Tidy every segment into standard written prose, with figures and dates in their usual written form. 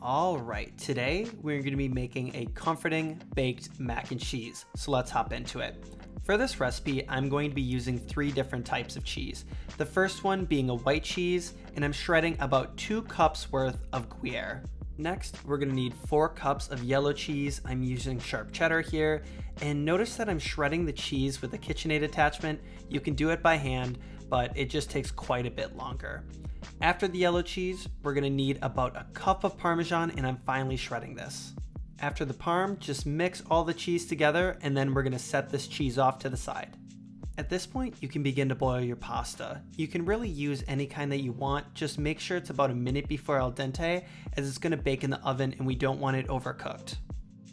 Alright, today we're going to be making a comforting baked mac and cheese, so let's hop into it. For this recipe, I'm going to be using 3 different types of cheese. The first one being a white cheese, and I'm shredding about 2 cups worth of gruyere. Next, we're going to need 4 cups of yellow cheese. I'm using sharp cheddar here, and notice that I'm shredding the cheese with a KitchenAid attachment. You can do it by hand, but it just takes quite a bit longer. After the yellow cheese, we're going to need about a cup of Parmesan, and I'm finally shredding this. After the parm, just mix all the cheese together, and then we're going to set this cheese off to the side. At this point, you can begin to boil your pasta. You can really use any kind that you want, just make sure it's about a minute before al dente, as it's going to bake in the oven and we don't want it overcooked.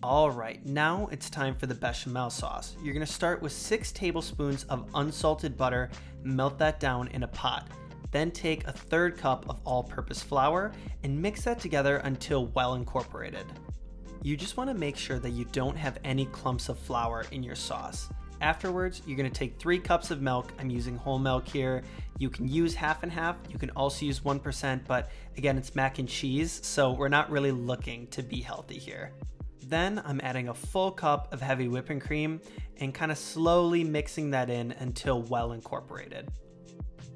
Alright, now it's time for the bechamel sauce. You're going to start with 6 tablespoons of unsalted butter, melt that down in a pot. Then take a 1/3 cup of all-purpose flour and mix that together until well incorporated. You just want to make sure that you don't have any clumps of flour in your sauce. Afterwards, you're going to take 3 cups of milk. I'm using whole milk here. You can use half and half. You can also use 1%, but again, it's mac and cheese, so we're not really looking to be healthy here. Then I'm adding a full cup of heavy whipping cream and kind of slowly mixing that in until well incorporated.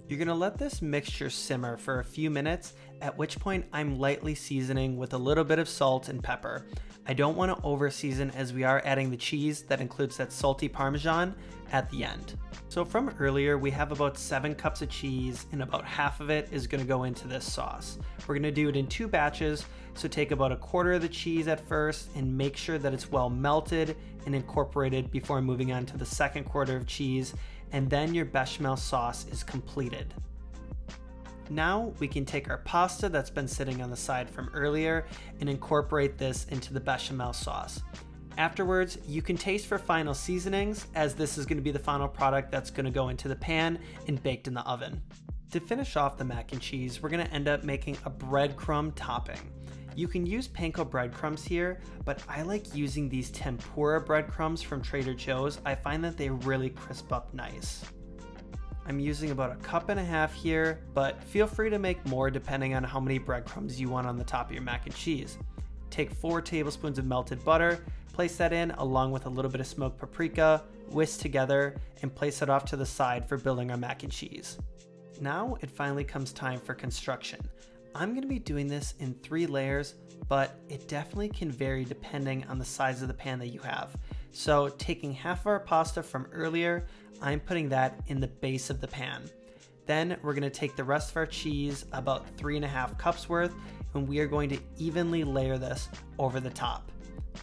You're going to let this mixture simmer for a few minutes, at which point I'm lightly seasoning with a little bit of salt and pepper. I don't want to over season as we are adding the cheese that includes that salty Parmesan at the end. So from earlier, we have about 7 cups of cheese and about half of it is going to go into this sauce. We're going to do it in 2 batches, so take about 1/4 of the cheese at first and make sure that it's well melted and incorporated before moving on to the second quarter of cheese, and then your bechamel sauce is completed. Now we can take our pasta that's been sitting on the side from earlier and incorporate this into the bechamel sauce. Afterwards, you can taste for final seasonings, as this is going to be the final product that's going to go into the pan and baked in the oven. To finish off the mac and cheese, we're going to end up making a breadcrumb topping. You can use panko breadcrumbs here, but I like using these tempura breadcrumbs from Trader Joe's. I find that they really crisp up nice. I'm using about 1.5 cups here, but feel free to make more depending on how many breadcrumbs you want on the top of your mac and cheese. Take 4 tablespoons of melted butter, place that in along with a little bit of smoked paprika, whisk together, and place it off to the side for building our mac and cheese. Now it finally comes time for construction. I'm going to be doing this in 3 layers, but it definitely can vary depending on the size of the pan that you have. So taking half of our pasta from earlier, I'm putting that in the base of the pan. Then we're going to take the rest of our cheese, about 3.5 cups worth, and we are going to evenly layer this over the top.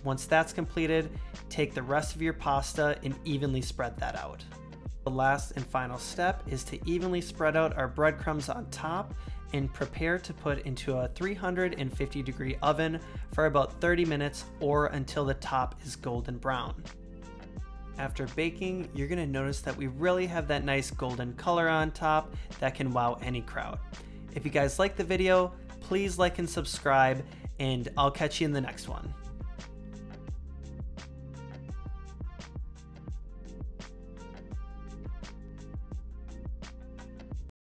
Once that's completed, take the rest of your pasta and evenly spread that out. The last and final step is to evenly spread out our breadcrumbs on top and prepare to put into a 350-degree oven for about 30 minutes or until the top is golden brown. After baking, you're going to notice that we really have that nice golden color on top that can wow any crowd. If you guys like the video, please like and subscribe, and I'll catch you in the next one.